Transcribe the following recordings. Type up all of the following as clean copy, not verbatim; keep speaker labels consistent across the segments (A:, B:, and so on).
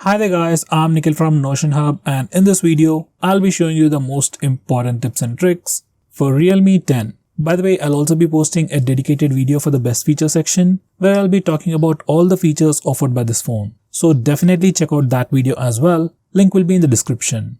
A: Hi there guys, I'm Nikhil from Notion Hub, and in this video, I'll be showing you the most important tips and tricks for Realme 10. By the way, I'll also be posting a dedicated video for the best feature section where I'll be talking about all the features offered by this phone. So definitely check out that video as well, link will be in the description.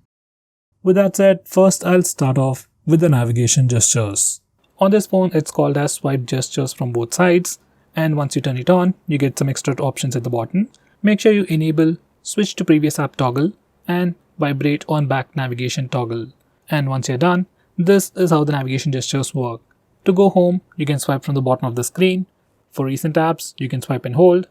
A: With that said, first I'll start off with the navigation gestures. On this phone, it's called as swipe gestures from both sides, and once you turn it on, you get some extra options at the bottom. Make sure you enable switch to previous app toggle and vibrate on back navigation toggle. And once you're done, this is how the navigation gestures work. To go home, you can swipe from the bottom of the screen. For recent apps, you can swipe and hold.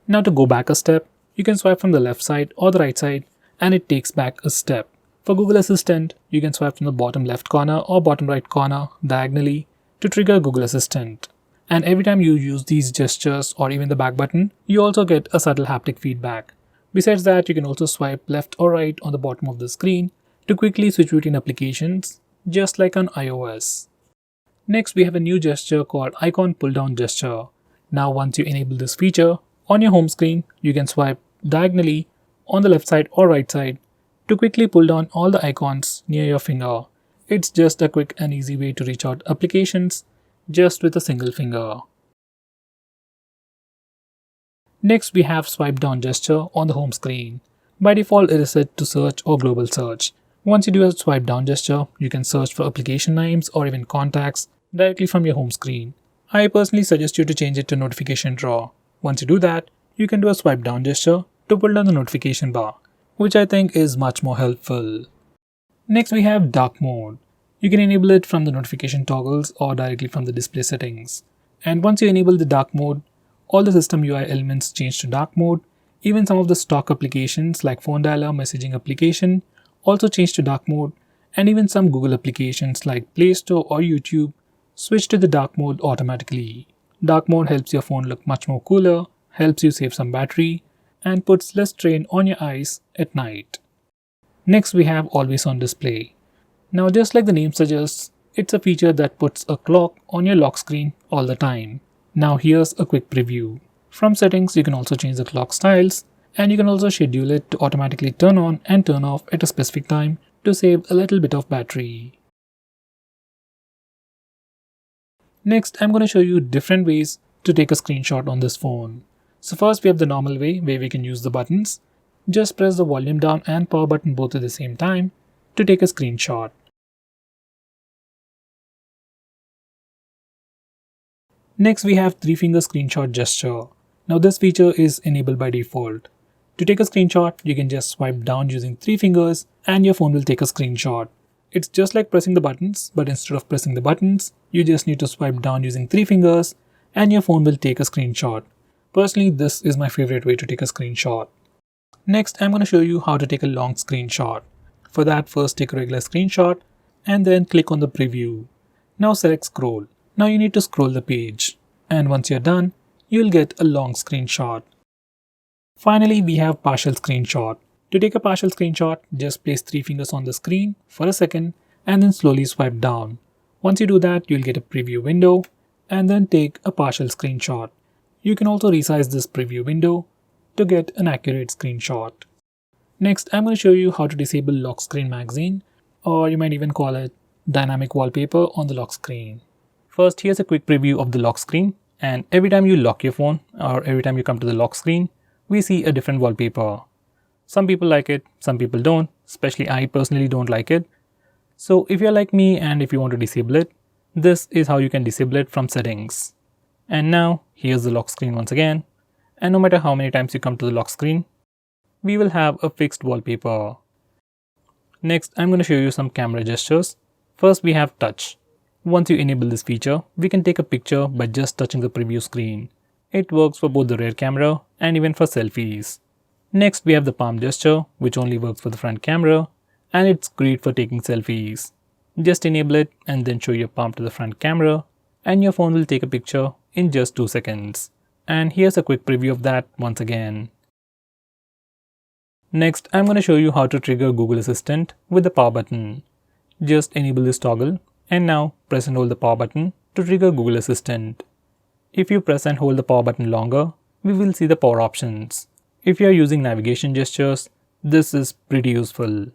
A: Now to go back a step, you can swipe from the left side or the right side and it takes back a step. For Google Assistant, you can swipe from the bottom left corner or bottom right corner diagonally to trigger Google Assistant. And every time you use these gestures or even the back button, you also get a subtle haptic feedback. Besides that, you can also swipe left or right on the bottom of the screen to quickly switch between applications, just like on iOS. Next, we have a new gesture called icon pull down gesture. Now once you enable this feature, on your home screen, you can swipe diagonally on the left side or right side to quickly pull down all the icons near your finger. It's just a quick and easy way to reach out applications just with a single finger. Next, we have swipe down gesture on the home screen. By default, it is set to search or global search. Once you do a swipe down gesture, you can search for application names or even contacts directly from your home screen. I personally suggest you to change it to notification drawer. Once you do that, you can do a swipe down gesture to pull down the notification bar, which I think is much more helpful. Next, we have dark mode. You can enable it from the notification toggles or directly from the display settings. And once you enable the dark mode, all the system UI elements change to dark mode. Even some of the stock applications like phone dialer, messaging application also change to dark mode, and even some Google applications like Play Store or YouTube switch to the dark mode automatically. Dark mode helps your phone look much more cooler, helps you save some battery, and puts less strain on your eyes at night. Next, we have always on display. Now, just like the name suggests, it's a feature that puts a clock on your lock screen all the time. Now here's a quick preview. From settings, you can also change the clock styles, and you can also schedule it to automatically turn on and turn off at a specific time to save a little bit of battery. Next, I'm going to show you different ways to take a screenshot on this phone. So first, we have the normal way where we can use the buttons. Just press the volume down and power button both at the same time to take a screenshot. Next, we have 3-finger screenshot gesture. Now this feature is enabled by default. To take a screenshot, you can just swipe down using 3 fingers and your phone will take a screenshot. It's just like pressing the buttons, but instead of pressing the buttons, you just need to swipe down using 3 fingers and your phone will take a screenshot. Personally, this is my favorite way to take a screenshot. Next, I'm going to show you how to take a long screenshot. For that, first take a regular screenshot and then click on the preview. Now select scroll. Now you need to scroll the page, and once you're done, you'll get a long screenshot. Finally, we have partial screenshot. To take a partial screenshot, just place 3 fingers on the screen for a second and then slowly swipe down. Once you do that, you'll get a preview window and then take a partial screenshot. You can also resize this preview window to get an accurate screenshot. Next, I'm going to show you how to disable lock screen magazine, or you might even call it dynamic wallpaper on the lock screen. First, here's a quick preview of the lock screen, and every time you lock your phone or every time you come to the lock screen, we see a different wallpaper. Some people like it, some people don't, especially I personally don't like it. So if you're like me and if you want to disable it, this is how you can disable it from settings. And now, here's the lock screen once again, and no matter how many times you come to the lock screen, we will have a fixed wallpaper. Next, I'm going to show you some camera gestures. First, we have touch. Once you enable this feature, we can take a picture by just touching the preview screen. It works for both the rear camera and even for selfies. Next, we have the palm gesture, which only works for the front camera, and it's great for taking selfies. Just enable it and then show your palm to the front camera, and your phone will take a picture in just 2 seconds. And here's a quick preview of that once again. Next, I'm going to show you how to trigger Google Assistant with the power button. Just enable this toggle. And now press and hold the power button to trigger Google Assistant. If you press and hold the power button longer, we will see the power options. If you are using navigation gestures, this is pretty useful.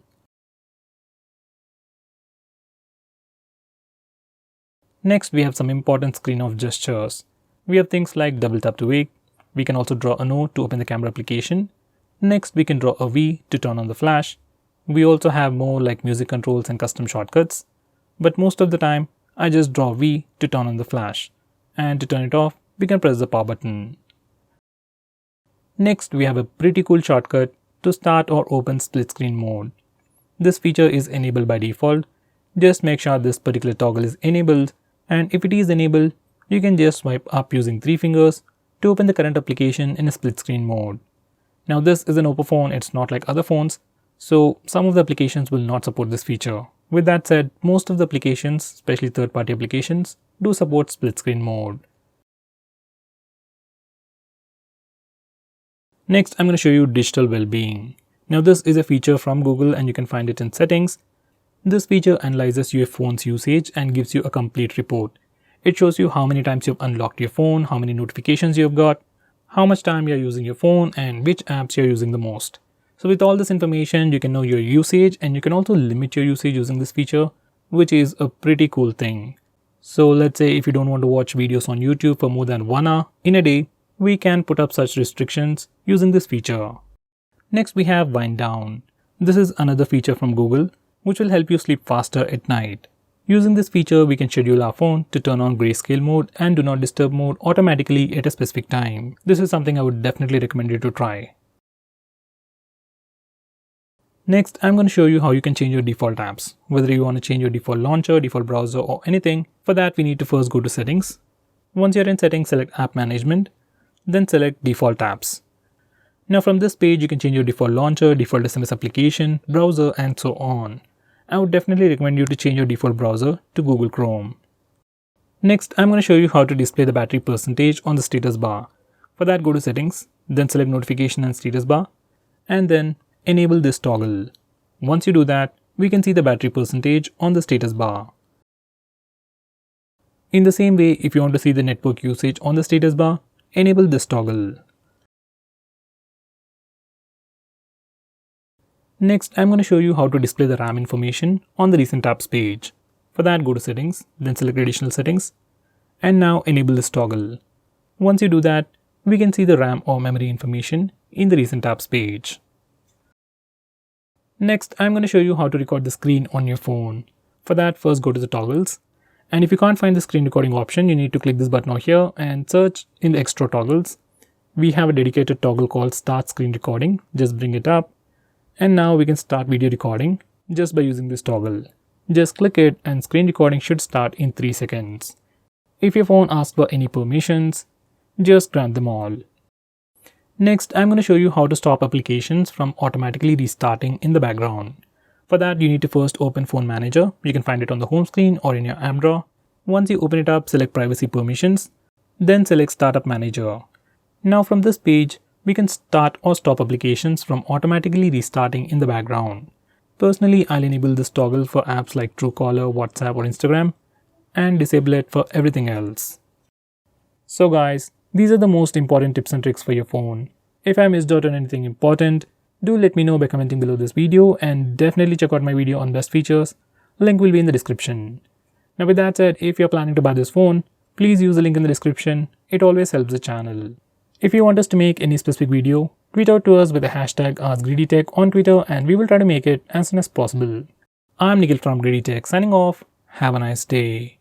A: Next, we have some important screen off gestures. We have things like double tap to wake. We can also draw a note to open the camera application. Next, we can draw a V to turn on the flash. We also have more like music controls and custom shortcuts. But most of the time, I just draw V to turn on the flash. And to turn it off, we can press the power button. Next, we have a pretty cool shortcut to start or open split screen mode. This feature is enabled by default. Just make sure this particular toggle is enabled, and if it is enabled, you can just swipe up using 3 fingers to open the current application in a split screen mode. Now this is an Oppo phone, it's not like other phones, so some of the applications will not support this feature. With that said, most of the applications, especially third-party applications, do support split screen mode. Next, I'm going to show you digital well-being. Now this is a feature from Google and you can find it in settings. This feature analyzes your phone's usage and gives you a complete report. It shows you how many times you've unlocked your phone, how many notifications you've got, how much time you're using your phone, and which apps you're using the most. So with all this information, you can know your usage and you can also limit your usage using this feature, which is a pretty cool thing. So let's say if you don't want to watch videos on YouTube for more than 1 hour in a day, we can put up such restrictions using this feature. Next, we have wind down. This is another feature from Google which will help you sleep faster at night. Using this feature, we can schedule our phone to turn on grayscale mode and do not disturb mode automatically at a specific time. This is something I would definitely recommend you to try. Next, I'm going to show you how you can change your default apps. Whether you want to change your default launcher, default browser or anything, for that we need to first go to settings. Once you're in settings, select app management. Then select default apps. Now from this page, you can change your default launcher, default SMS application, browser, and so on. I would definitely recommend you to change your default browser to Google Chrome. Next, I'm going to show you how to display the battery percentage on the status bar. For that, go to settings, then select notification and status bar, and then enable this toggle. Once you do that, we can see the battery percentage on the status bar. In the same way, if you want to see the network usage on the status bar, enable this toggle. Next, I'm going to show you how to display the RAM information on the recent apps page. For that, go to settings, then select additional settings, and now enable this toggle. Once you do that, we can see the RAM or memory information in the recent apps page. Next, I'm going to show you how to record the screen on your phone. For that, first go to the toggles. And if you can't find the screen recording option, you need to click this button over here and search in the extra toggles. We have a dedicated toggle called Start Screen Recording. Just bring it up. And now we can start video recording just by using this toggle. Just click it and screen recording should start in 3 seconds. If your phone asks for any permissions, just grant them all. Next, I'm going to show you how to stop applications from automatically restarting in the background. For that, you need to first open Phone Manager. You can find it on the home screen or in your app drawer. Once you open it up, select Privacy Permissions, then select Startup Manager. Now from this page, we can start or stop applications from automatically restarting in the background. Personally, I'll enable this toggle for apps like Truecaller, WhatsApp or Instagram and disable it for everything else. So guys, these are the most important tips and tricks for your phone. If I missed out on anything important, do let me know by commenting below this video and definitely check out my video on best features. Link will be in the description. Now with that said, if you're planning to buy this phone, please use the link in the description. It always helps the channel. If you want us to make any specific video, tweet out to us with the hashtag AskGreedyTech on Twitter and we will try to make it as soon as possible. I'm Nikhil from GreedyTech signing off. Have a nice day.